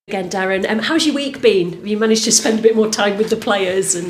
Again, Darren, how's your week been? Have you managed to spend a bit more time with the players and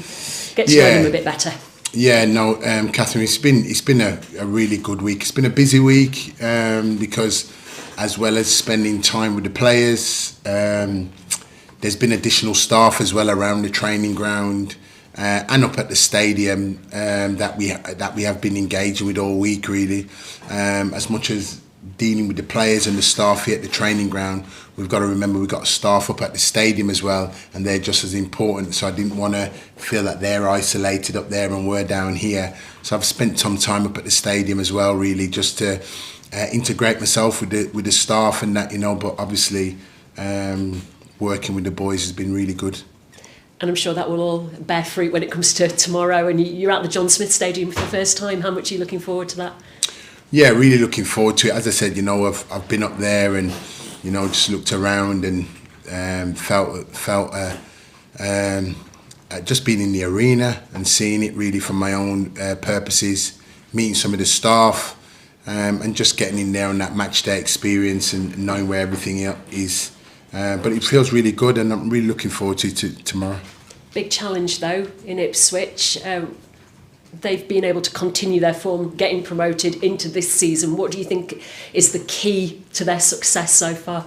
get to know them a bit better? Yeah, no, Catherine, it's been a really good week. It's been a busy week because as well as spending time with the players, there's been additional staff as well around the training ground and up at the stadium that we have been engaging with all week, really. As much as dealing with the players and the staff here at the training ground, we've got to remember we've got staff up at the stadium as well, and they're just as important. So I didn't want to feel that they're isolated up there and we're down here. So I've spent some time up at the stadium as well, really, just to integrate myself with the staff and that, you know. But obviously, working with the boys has been really good. And I'm sure that will all bear fruit when it comes to tomorrow. And you're at the John Smith Stadium for the first time. How much are you looking forward to that? Yeah, really looking forward to it. As I said, you know, I've been up there and, you know, just looked around and felt just being in the arena and seeing it really from my own purposes, meeting some of the staff and just getting in there on that match day experience and knowing where everything is. But it feels really good, and I'm really looking forward to tomorrow. Big challenge though in Ipswich. They've been able to continue their form, getting promoted into this season. What do you think is the key to their success so far?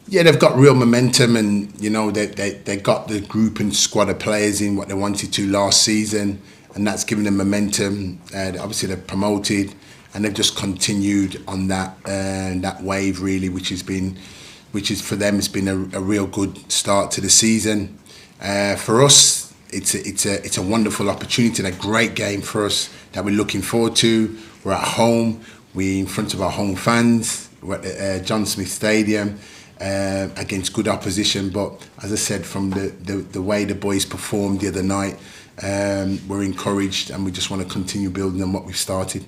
Yeah, they've got real momentum, and you know they got the group and squad of players in what they wanted to last season, and that's given them momentum. Obviously, they've promoted, and they've just continued on that wave, really, which is for them, it's been a real good start to the season. For us, it's a wonderful opportunity and a great game for us that we're looking forward to. We're at home, we're in front of our home fans, we're at the John Smith Stadium against good opposition. But as I said, from the way the boys performed the other night, we're encouraged, and we just want to continue building on what we've started.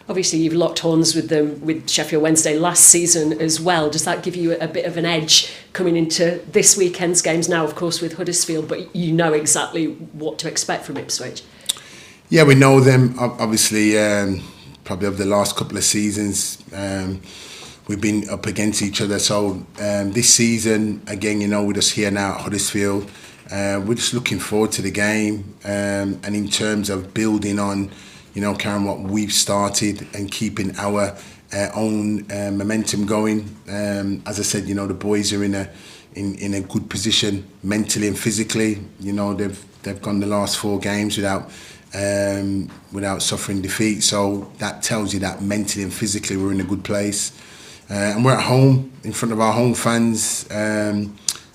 Obviously, you've locked horns with them with Sheffield Wednesday last season as well. Does that give you a bit of an edge coming into this weekend's games now, of course, with Huddersfield, but you know exactly what to expect from Ipswich? Yeah, we know them, obviously, probably over the last couple of seasons. We've been up against each other. So this season, again, you know, we're just here now at Huddersfield. We're just looking forward to the game. And in terms of building on, you know, Karen, what we've started and keeping our own momentum going. As I said, you know, the boys are in a good position mentally and physically. You know, they've gone the last 4 games without suffering defeat. So that tells you that mentally and physically we're in a good place. And we're at home in front of our home fans.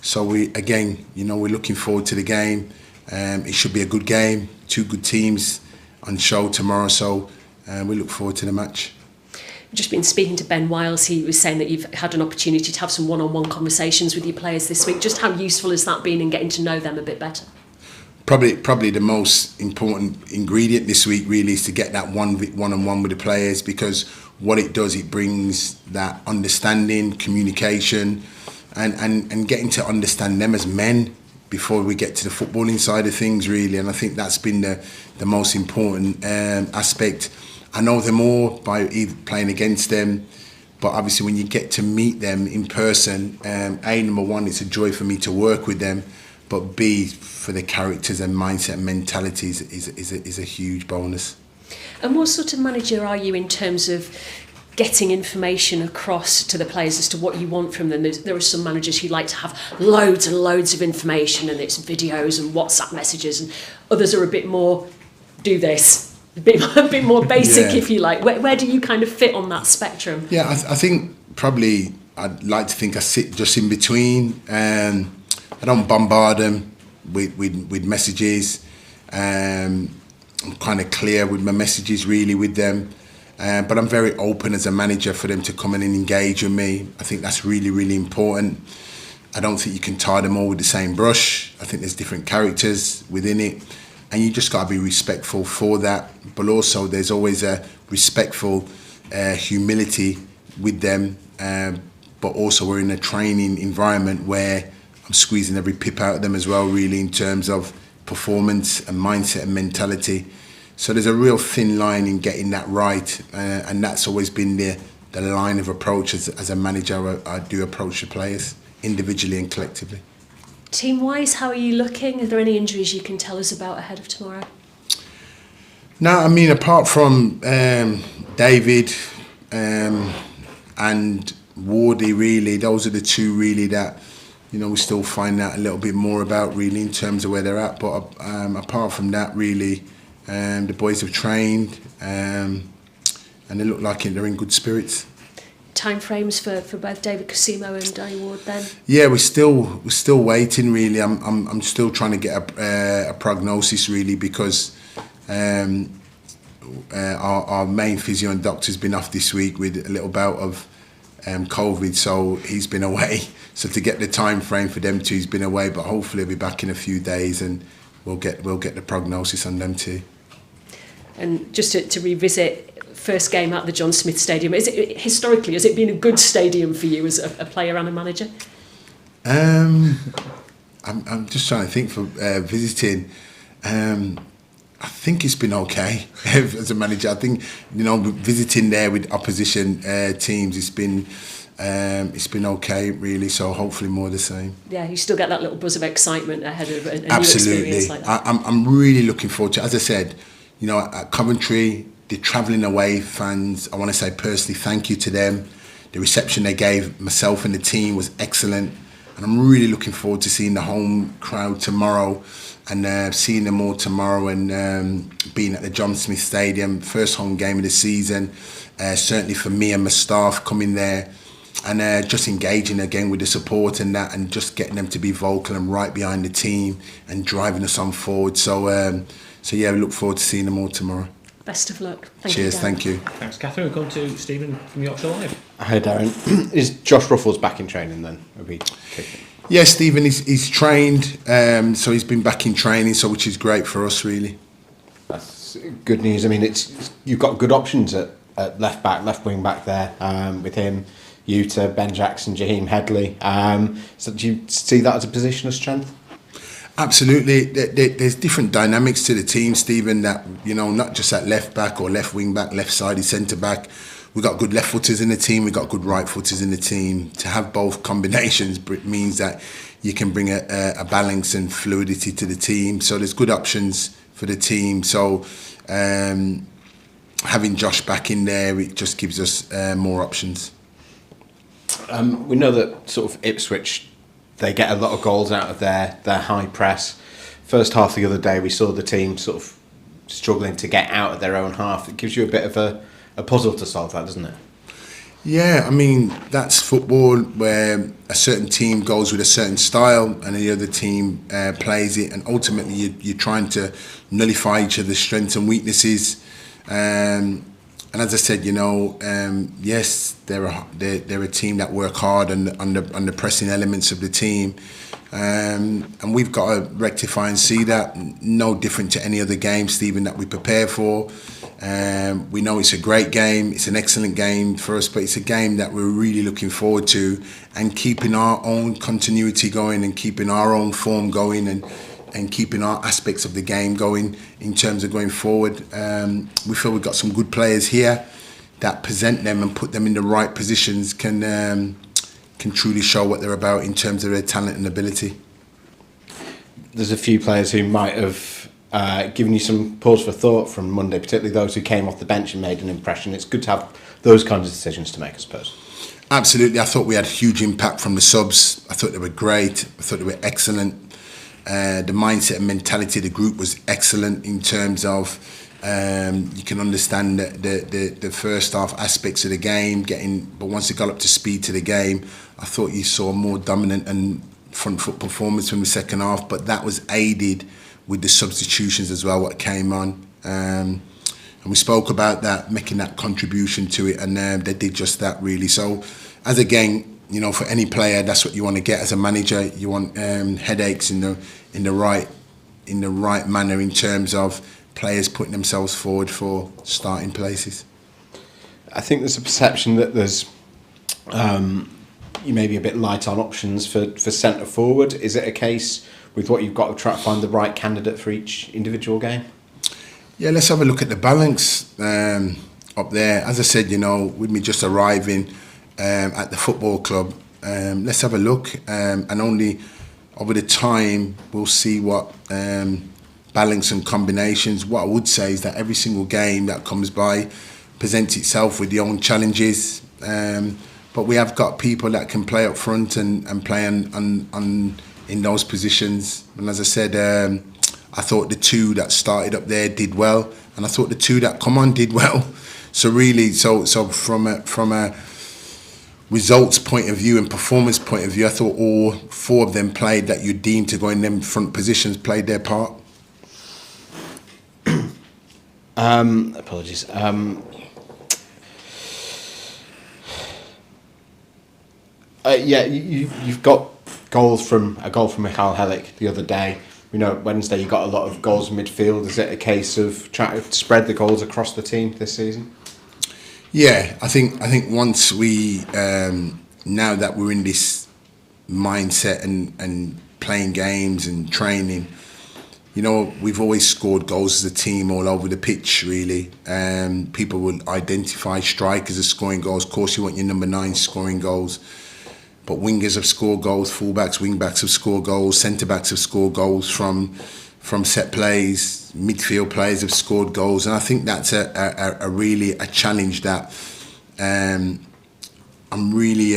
So we're looking forward to the game. It should be a good game. 2 good teams on show tomorrow, so we look forward to the match. I've just been speaking to Ben Wiles. He was saying that you've had an opportunity to have some one-on-one conversations with your players this week. Just how useful has that been in getting to know them a bit better? Probably the most important ingredient this week really is to get that one-on-one with the players, because what it does, it brings that understanding, communication, and getting to understand them as men before we get to the footballing side of things, really. And I think that's been the most important aspect. I know them all by either playing against them, but obviously when you get to meet them in person, number one, it's a joy for me to work with them, but B, for the characters and mindset and mentalities is a huge bonus. And what sort of manager are you in terms of getting information across to the players as to what you want from them? There are some managers who like to have loads and loads of information, and it's videos and WhatsApp messages, and others are a bit more, do this, a bit more basic, if you like. Where do you kind of fit on that spectrum? Yeah, I think probably I'd like to think I sit just in between. I don't bombard them with messages. I'm kind of clear with my messages really with them. But I'm very open as a manager for them to come in and engage with me. I think that's really, really important. I don't think you can tie them all with the same brush. I think there's different characters within it, and you just got to be respectful for that. But also there's always a respectful humility with them. But also we're in a training environment where I'm squeezing every pip out of them as well, really, in terms of performance and mindset and mentality. So there's a real thin line in getting that right, and that's always been the line of approach as a manager I do approach the players. individually and collectively. Team-wise, how are you looking? Are there any injuries you can tell us about ahead of tomorrow? No, I mean, apart from David and Wardy, really, those are the two really that, you know, we still find out a little bit more about really in terms of where they're at. But apart from that, really, the boys have trained and they look like they're in good spirits. Timeframes for both David Cosimo and Danny Ward then? Yeah, we're still waiting really. I'm still trying to get a prognosis really, because our main physio and doctor's been off this week with a little bout of COVID, so he's been away. So to get the time frame for them two, he's been away, but hopefully he'll be back in a few days and we'll get the prognosis on them too. And just to revisit, first game at the John Smith Stadium, historically has it been a good stadium for you as a player and a manager? I'm just trying to think for visiting. I think it's been okay as a manager. I think, you know, visiting there with opposition teams, it's been okay really. So hopefully more the same. Yeah, you still get that little buzz of excitement ahead of a new experience like that. I'm really looking forward to it. As I said, you know, at Coventry, the travelling away fans, I want to say personally thank you to them. The reception they gave myself and the team was excellent, and I'm really looking forward to seeing the home crowd tomorrow and seeing them all tomorrow and being at the John Smith Stadium, first home game of the season, certainly for me and my staff coming there and just engaging again with the support and that, and just getting them to be vocal and right behind the team and driving us on forward. So yeah, we look forward to seeing them all tomorrow. Best of luck. Cheers, thank you. Thanks, Catherine. We'll come to Stephen from Yorkshire Live. Hi, Darren. Is Josh Ruffles back in training then? Yeah, Stephen, he's trained, so he's been back in training, so which is great for us, really. That's good news. I mean, you've got good options at left back, left wing back there with him, Yuta, Ben Jackson, Jaheim Headley. So do you see that as a position of strength? Absolutely. There's different dynamics to the team, Stephen, that, you know, not just at left back or left wing back, left sided centre back. We've got good left footers in the team, we've got good right footers in the team. To have both combinations means that you can bring a balance and fluidity to the team. So there's good options for the team. So having Josh back in there, it just gives us more options. We know that sort of Ipswich, they get a lot of goals out of their high press. First half the other day, we saw the team sort of struggling to get out of their own half. It gives you a bit of a puzzle to solve that, doesn't it? Yeah, I mean, that's football where a certain team goes with a certain style and the other team plays it, and ultimately you're trying to nullify each other's strengths and weaknesses. And as I said, you know, yes, they're a team that work hard on the pressing elements of the team, and we've got to rectify and see that. No different to any other game, Stephen, that we prepare for. We know it's a great game, it's an excellent game for us, but it's a game that we're really looking forward to, and keeping our own continuity going and keeping our own form going and keeping our aspects of the game going in terms of going forward. We feel we've got some good players here that present them and put them in the right positions can truly show what they're about in terms of their talent and ability. There's a few players who might have given you some pause for thought from Monday, particularly those who came off the bench and made an impression. It's good to have those kinds of decisions to make, I suppose. Absolutely. I thought we had a huge impact from the subs. I thought they were great. I thought they were excellent. The mindset and mentality of the group was excellent in terms of you can understand the first half aspects of the game, but once they got up to speed to the game, I thought you saw a more dominant and front foot performance from the second half, but that was aided with the substitutions as well, what came on. And we spoke about that, making that contribution to it, and they did just that really. So as again, you know, for any player, that's what you want to get as a manager. You want headaches in the right manner in terms of players putting themselves forward for starting places. I think there's a perception that there's you may be a bit light on options for centre forward. Is it a case with what you've got to try to find the right candidate for each individual game? Yeah, let's have a look at the balance up there. As I said, you know, with me just arriving at the football club, let's have a look, and only over the time we'll see what balance and combinations. What I would say is that every single game that comes by presents itself with their own challenges, but we have got people that can play up front and play on in those positions. And as I said, I thought the two that started up there did well, and I thought the two that come on did well. So really, so from a results point of view and performance point of view, I thought all four of them played that you deemed to go in them front positions played their part. Apologies. Yeah, you've got a goal from Mikhail Helik the other day. We know Wednesday you got a lot of goals in midfield. Is it a case of trying to spread the goals across the team this season? Yeah, I think once we now that we're in this mindset and playing games and training, you know, we've always scored goals as a team all over the pitch, really. People will identify strikers as scoring goals. Of course, you want your number 9 scoring goals. But wingers have scored goals, fullbacks, wingbacks have scored goals, centre-backs have scored goals from set plays, midfield players have scored goals. And I think that's a really a challenge that I'm really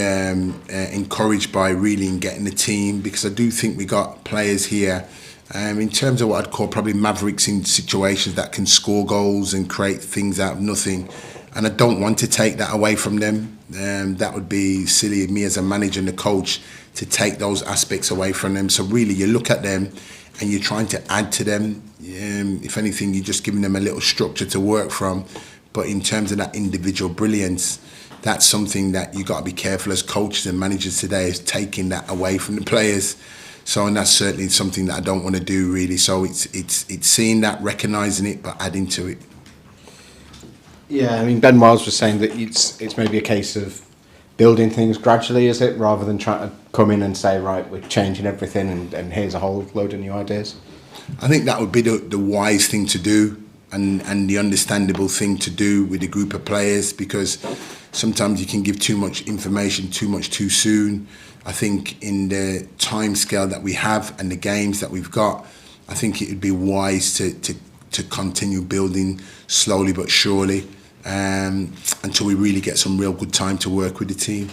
encouraged by really in getting the team, because I do think we got players here in terms of what I'd call probably mavericks in situations that can score goals and create things out of nothing. And I don't want to take that away from them. That would be silly of me as a manager and a coach to take those aspects away from them. So really you look at them and you're trying to add to them. If anything, you're just giving them a little structure to work from. But in terms of that individual brilliance, that's something that you got to be careful as coaches and managers today, is taking that away from the players. So, and that's certainly something that I don't want to do really. So it's seeing that, recognising it, but adding to it. Yeah, I mean, Ben Wiles was saying that it's maybe a case of building things gradually, is it, rather than trying to come in and say, right, we're changing everything and here's a whole load of new ideas. I think that would be the wise thing to do, and the understandable thing to do with a group of players, because sometimes you can give too much information too soon. I think in the time scale that we have and the games that we've got, I think it would be wise to continue building slowly but surely until we really get some real good time to work with the team.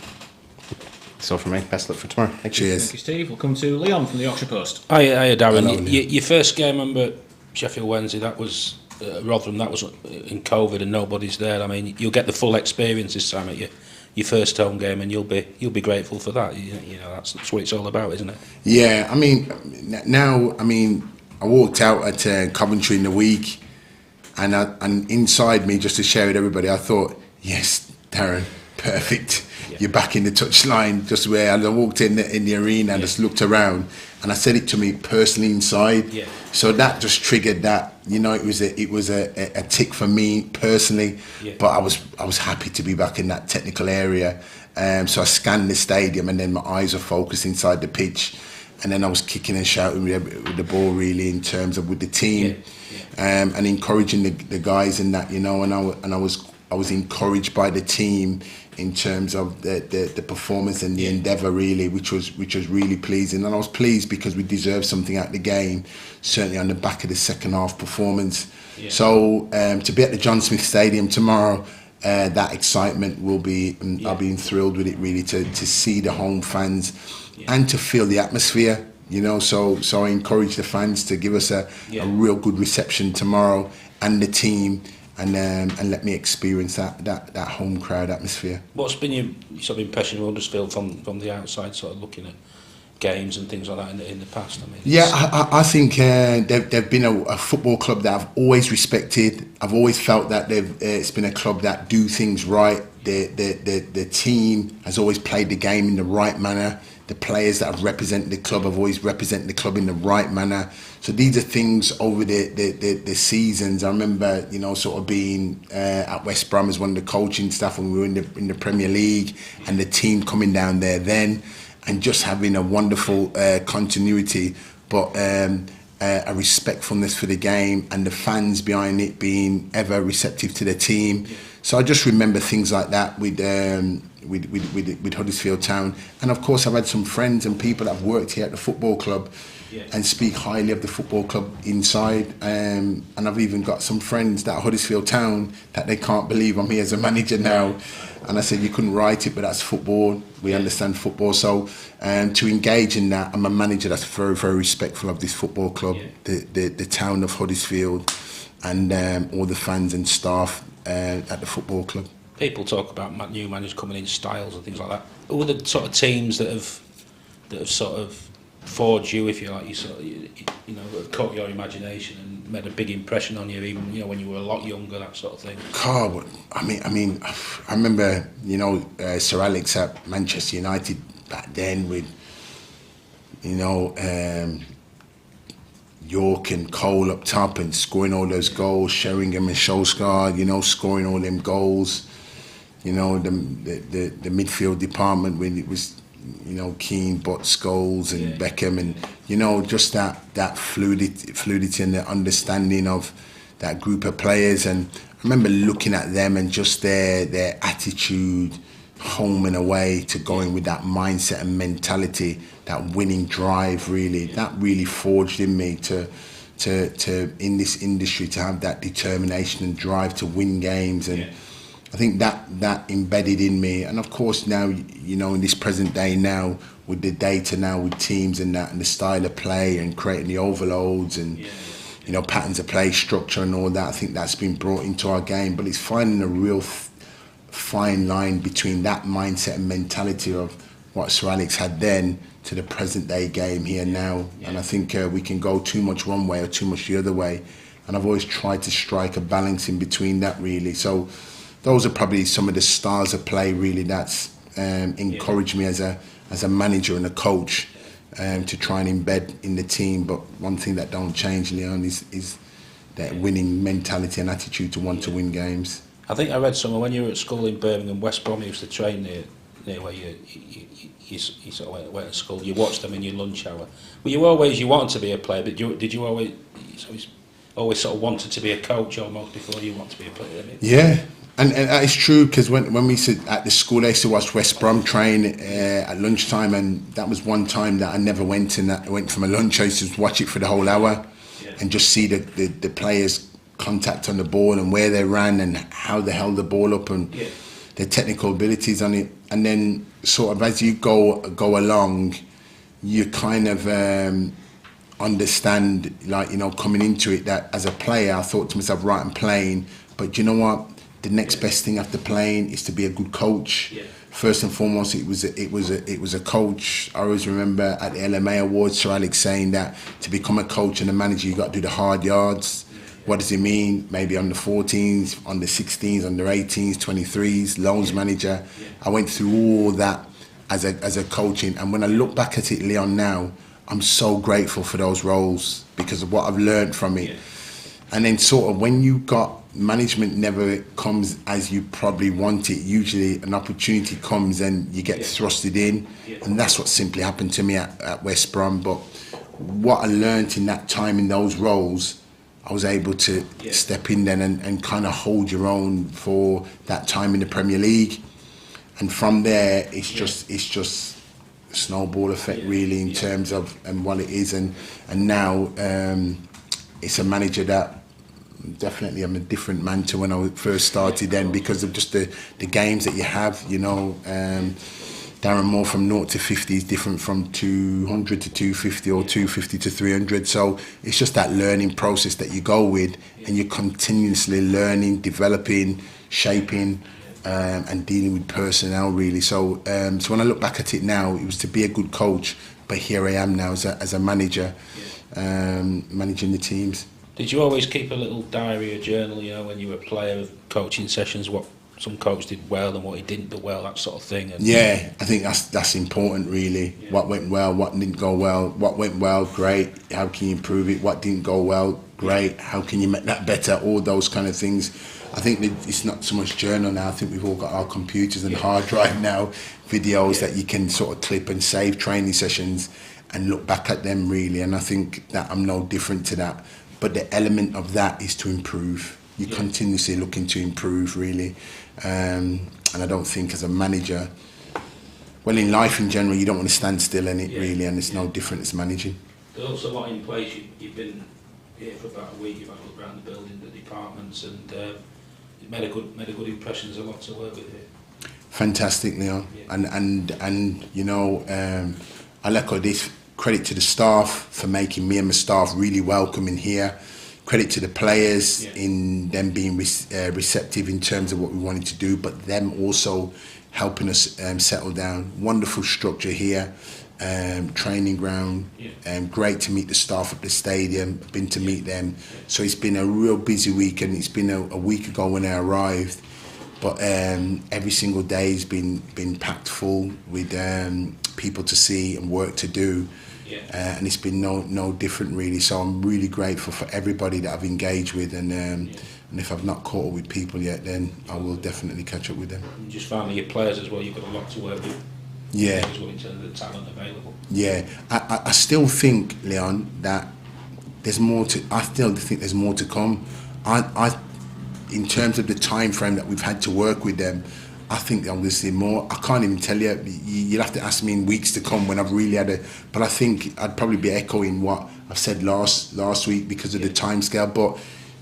That's all from me. Best luck for tomorrow. Thank you. Cheers. Thank you, Steve. We'll come to Leon from the Yorkshire Post. Hiya, Darren. Hello, Your first game, I remember Sheffield Wednesday, that was Rotherham, that was in COVID and nobody's there. I mean, you'll get the full experience this time at your first home game, and you'll be grateful for that. You know, that's what it's all about, isn't it? Yeah, I mean, now, I mean, I walked out at Coventry in the week, and inside me, just to share with everybody, I thought, yes, Darren, perfect. Yeah. You're back in the touchline, just where I walked in the arena and just looked around, and I said it to me personally inside. Yeah. So that just triggered that. You know, it was a tick for me personally. Yeah. But I was happy to be back in that technical area. So I scanned the stadium, and then my eyes were focused inside the pitch, and then I was kicking and shouting with the ball, really, in terms of with the team. Yeah. And encouraging the guys in that, you know, and I was encouraged by the team in terms of the performance and the endeavour, really, which was really pleasing. And I was pleased because we deserved something out of the game, certainly on the back of the second half performance. Yeah. So to be at the John Smith Stadium tomorrow, that excitement will be, I'll be thrilled with it, really, to see the home fans and to feel the atmosphere. You know, so I encourage the fans to give us a real good reception tomorrow, and the team, and let me experience that home crowd atmosphere. What's been your sort of impression of Huddersfield from the outside, sort of looking at games and things like that in the past? I mean, I think they've been a football club that I've always respected. I've always felt that it's been a club that do things right. The team has always played the game in the right manner. The players that have represented the club have always represented the club in the right manner. So these are things over the seasons. I remember, you know, sort of being at West Brom as one of the coaching staff when we were in the Premier League, and the team coming down there then, and just having a wonderful continuity, but a respectfulness for the game, and the fans behind it being ever receptive to the team. So I just remember things like that with Huddersfield Town, and of course I've had some friends and people that have worked here at the football club, and speak highly of the football club inside. And I've even got some friends that are Huddersfield Town that they can't believe I'm here as a manager now. And I said, you couldn't write it, but that's football. We understand football. So to engage in that, I'm a manager that's very, very respectful of this football club, the town of Huddersfield, and all the fans and staff at the football club. People talk about new managers coming in styles and things like that. Who are the sort of teams that have sort of forged you, if you like, you know, have caught your imagination and made a big impression on you, even, you know, when you were a lot younger, that sort of thing? God, I mean, I remember, you know, Sir Alex at Manchester United back then with, you know, York and Cole up top and scoring all those goals, Sheringham and Solskjaer, you know, scoring all them goals. You know, the midfield department when it was, you know, Keane, Butts, Scholes and Beckham, and, you know, just that fluidity and the understanding of that group of players. And I remember looking at them and just their attitude, home and away, to going with that mindset and mentality, that winning drive, really, that really forged in me to in this industry, to have that determination and drive to win games. And I think that embedded in me. And of course now, you know, in this present day now, with the data now, with teams and that, and the style of play and creating the overloads and, you know, patterns of play, structure and all that, I think that's been brought into our game. But it's finding a real fine line between that mindset and mentality of what Sir Alex had then to the present day game here now. And I think we can go too much one way or too much the other way. And I've always tried to strike a balance in between that, really. So those are probably some of the styles of play, really, that's encouraged me as a manager and a coach to try and embed in the team. But one thing that don't change, Leon, is that winning mentality and attitude to want to win games. I think I read somewhere when you were at school in Birmingham, West Brom used to train near where you sort of went to school. You watched them in your lunch hour. Well, you wanted to be a player, but did you always sort of wanted to be a coach almost before you wanted to be a player? Yeah. And it's true, because when we sit at the school, I used to watch West Brom train at lunchtime, and that was one time that I never went, and I went for my lunch. I used to watch it for the whole hour and just see the players' contact on the ball and where they ran and how they held the ball up and their technical abilities on it. And then sort of as you go along, you kind of understand, like, you know, coming into it, that as a player I thought to myself, right, I'm playing, but you know what? The next best thing after playing is to be a good coach. First and foremost, it was a coach. I always remember at the LMA Awards, Sir Alex saying that to become a coach and a manager, you got to do the hard yards. What does it mean? Maybe under 14s, under 16s, under 18s, 23s, loans manager. I went through all that as a coaching, and when I look back at it, Leon, now, I'm so grateful for those roles because of what I've learned from it. And then sort of when you got management, never comes as you probably want it. Usually an opportunity comes and you get thrusted in, and that's what simply happened to me at West Brom. But what I learned in that time in those roles, I was able to step in then and kind of hold your own for that time in the Premier League. And from there, it's just a snowball effect, really, in terms of and what it is. And now it's a manager that definitely I'm a different man to when I first started then, because of just the games that you have, you know. Darren Moore from 0 to 50 is different from 200 to 250 or 250 to 300. So it's just that learning process that you go with, and you're continuously learning, developing, shaping, and dealing with personnel, really. So when I look back at it now, it was to be a good coach, but here I am now as a manager, managing the teams. Did you always keep a little diary or journal, you know, when you were a player, of coaching sessions, what some coach did well and what he didn't do well, that sort of thing? And yeah, I think that's important, really. What went well, what didn't go well. What went well, great. How can you improve it? What didn't go well, great. How can you make that better? All those kind of things. I think that it's not so much journal now. I think we've all got our computers and hard drive now, videos that you can sort of clip and save training sessions and look back at them, really. And I think that I'm no different to that. But the element of that is to improve. you're continuously looking to improve, really. And I don't think as a manager, well, in life in general, you don't want to stand still in it, really, and it's no different as managing. There's also a lot in place. You've been here for about a week. You've had a look around the building, the departments, and it made a good impression. There's a lot to work with here. Fantastic, Leon. And you know, I'll echo this. Credit to the staff for making me and my staff really welcome in here. Credit to the players in them being receptive in terms of what we wanted to do, but them also helping us settle down. Wonderful structure here, training ground, great to meet the staff at the stadium, been to meet them. So it's been a real busy week, and it's been a week ago when I arrived, but every single day has been packed full with people to see and work to do. And it's been no different, really. So I'm really grateful for everybody that I've engaged with, and if I've not caught up with people yet, then I will definitely catch up with them. And just finally, your players as well. You've got a lot to work with. Yeah. As well in terms of the talent available. Yeah, I still think, Leon, that there's more to. I still think there's more to come. I in terms of the time frame that we've had to work with them, I think obviously more. I can't even tell you. You'll have to ask me in weeks to come when I've really had a. But I think I'd probably be echoing what I've said last week because of the timescale. But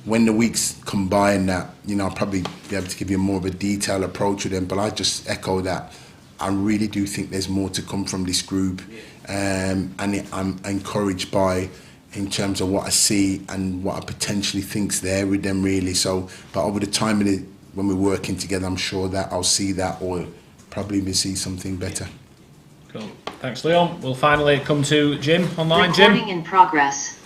when the weeks come by and that, you know, I'll probably be able to give you more of a detailed approach with them. But I just echo that. I really do think there's more to come from this group, and I'm encouraged by, in terms of what I see and what I potentially think's there with them, really. So, but over the time of when we're working together, I'm sure that I'll see that, or probably even see something better. Cool. Thanks, Leon. We'll finally come to Jim online. Recording Jim. in progress.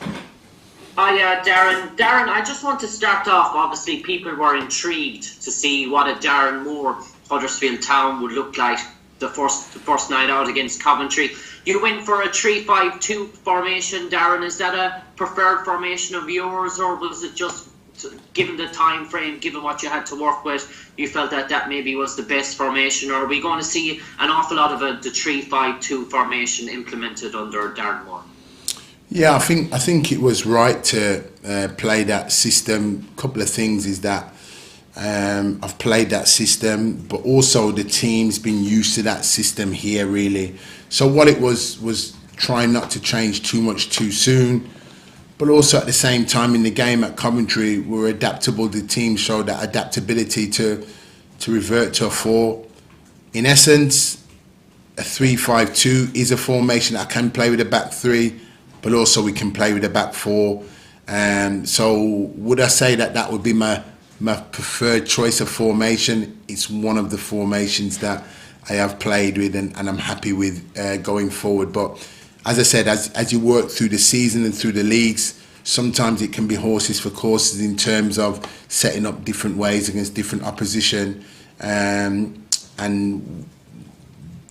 Hi, Darren. Darren, I just want to start off. Obviously, people were intrigued to see what a Darren Moore Huddersfield Town would look like the first night out against Coventry. You went for a 3-5-2 formation, Darren. Is that a preferred formation of yours, or was it just, given the time frame, given what you had to work with, you felt that maybe was the best formation? Or are we going to see an awful lot of the 3-5-2 formation implemented under Darren Moore? Yeah, I think it was right to play that system. A couple of things is that I've played that system, but also the team's been used to that system here, really. So what it was trying not to change too much too soon, but also at the same time in the game at Coventry, we were adaptable. The team showed that adaptability to revert to a 4. In essence, a 3-5-2 is a formation that I can play with a back 3, but also we can play with a back 4. So would I say that would be my preferred choice of formation? It's one of the formations that I have played with and I'm happy with going forward. But as I said, as you work through the season and through the leagues, sometimes it can be horses for courses in terms of setting up different ways against different opposition, and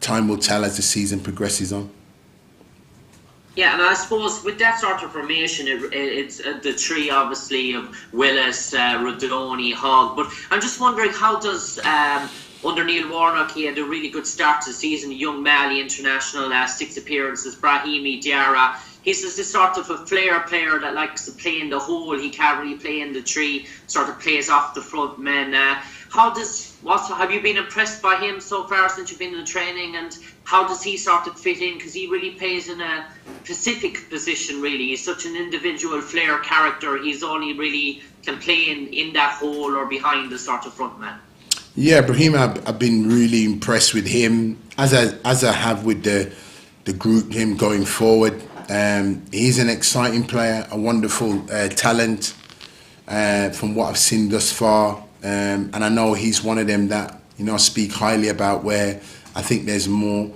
time will tell as the season progresses on. Yeah, and I suppose with that sort of formation, it's the three, obviously, of Willis, Rodoni, Hogg. But I'm just wondering, how does, under Neil Warnock, he had a really good start to the season, young Mali international, 6 appearances, Brahimi Diarra. He's this sort of a flair player that likes to play in the hole. He can't really play in the tree, sort of plays off the front men. Have you been impressed by him so far since you've been in the training, and how does he sort of fit in? Because he really plays in a specific position, really. He's such an individual flair character. He's only really can play in that hole or behind the sort of front man. Yeah, Brahim, I've been really impressed with him, as I have with the group, him going forward. He's an exciting player, a wonderful talent from what I've seen thus far. And I know he's one of them that, you know, I speak highly about, where I think there's more.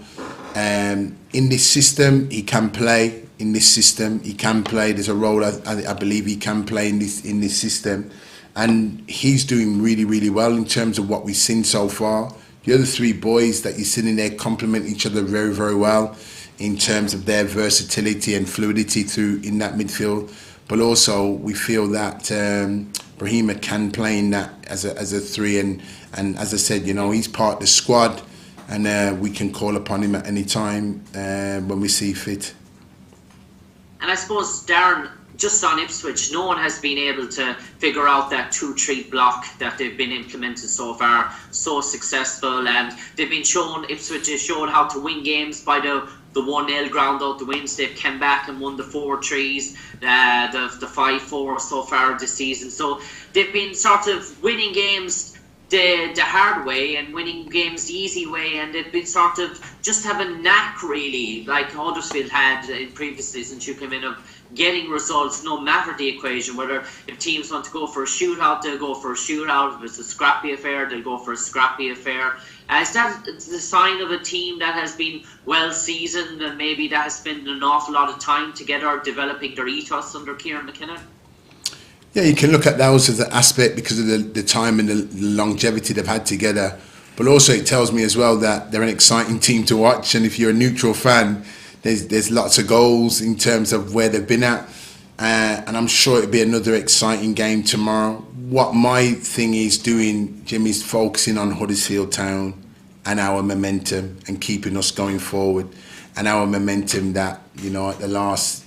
In this system, he can play. In this system, he can play. There's a role I believe he can play in this system. And he's doing really, really well in terms of what we've seen so far. The other 3 boys that you're sitting there complement each other very, very well in terms of their versatility and fluidity in that midfield. But also, we feel that Brahima can play in that as a 3, and as I said, you know, he's part of the squad, and we can call upon him at any time when we see fit. And I suppose, Darren, just on Ipswich, no one has been able to figure out that 2-3 block that they've been implemented so far, so successful, and they've been shown, Ipswich has shown how to win games by the 1-0 ground out the wins. They've come back and won the 4-3s, the 5-4 so far this season. So they've been sort of winning games the hard way and winning games the easy way, and they've been sort of just have a knack, really, like Huddersfield had in previous seasons. You come in of getting results no matter the equation, whether if teams want to go for a shootout, they'll go for a shootout. If it's a scrappy affair, they'll go for a scrappy affair. Is that the sign of a team that has been well seasoned, and maybe that has spent an awful lot of time together developing their ethos under Kieran McKenna? Yeah, you can look at those as an aspect because of the time and the longevity they've had together. But also it tells me as well that they're an exciting team to watch. And if you're a neutral fan, there's lots of goals in terms of where they've been at. And I'm sure it'll be another exciting game tomorrow. What my thing is doing, Jim, is focusing on Huddersfield Town and our momentum and keeping us going forward. And our momentum that, you know, at the last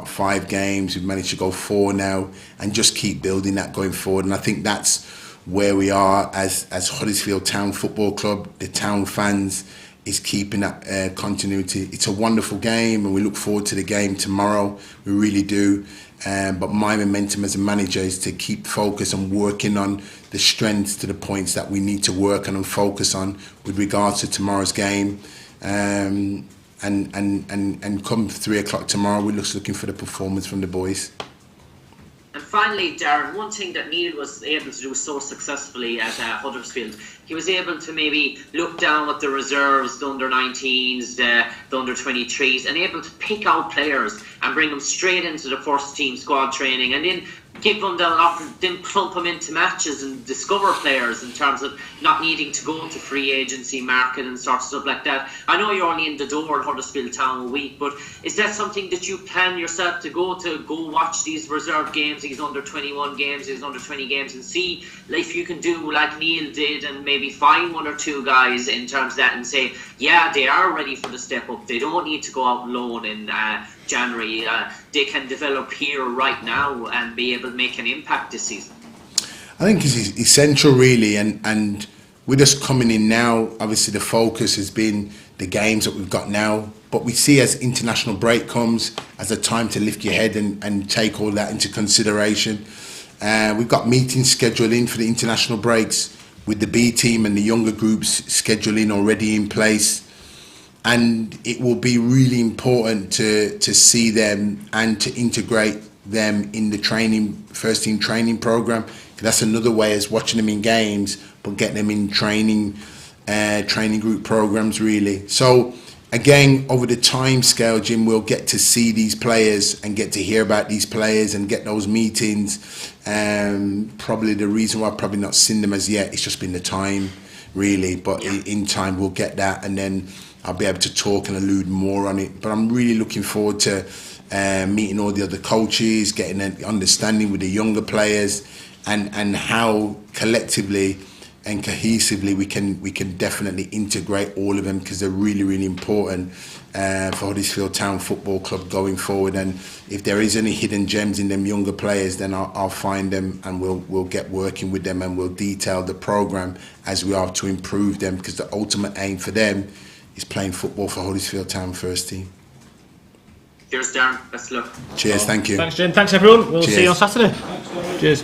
5 games, we've managed to go 4 now, and just keep building that going forward. And I think that's where we are as Huddersfield Town Football Club. The town fans is keeping that continuity. It's a wonderful game, and we look forward to the game tomorrow. We really do. But my momentum as a manager is to keep focus on working on the strengths to the points that we need to work on and focus on with regards to tomorrow's game. And come 3 o'clock tomorrow, we're just looking for the performance from the boys. And finally, Darren, one thing that Neil was able to do so successfully at Huddersfield, he was able to maybe look down at the reserves, the under-19s, the under-23s, and able to pick out players and bring them straight into the first team squad training, and then give them then plump them into matches and discover players in terms of not needing to go to free agency market and sort of stuff like that. I know you're only in the door at Huddersfield Town a week, but is that something that you plan yourself to go watch these reserve games, these under-21 games, these under-20 games, and see if you can do like Neil did and maybe find 1 or 2 guys in terms of that and say, yeah, they are ready for the step up. They don't need to go out on loan in January. They can develop here right now and be able to make an impact this season. I think it's essential, really, and with us coming in now, obviously the focus has been the games that we've got now, but we see as international break comes as a time to lift your head and take all that into consideration. We've got meetings scheduled in for the international breaks with the B team and the younger groups scheduling already in place. And it will be really important to see them and to integrate them in the first team training program. That's another way as watching them in games, but getting them in training group programs, really. So again, over the time scale, Jim, we'll get to see these players and get to hear about these players and get those meetings. Probably the reason why I've probably not seen them as yet, it's just been the time, really. But in time, we'll get that, and then I'll be able to talk and allude more on it. But I'm really looking forward to meeting all the other coaches, getting an understanding with the younger players, and how collectively and cohesively we can definitely integrate all of them, because they're really, really important for Huddersfield Town Football Club going forward. And if there is any hidden gems in them younger players, then I'll find them, and we'll get working with them, and we'll detail the programme as we are to improve them, because the ultimate aim for them is playing football for Huddersfield Town first team. Cheers, Darren. Best of luck. Cheers, thank you. Thanks, Jim. Thanks, everyone. We'll Cheers. see you on Saturday. Cheers.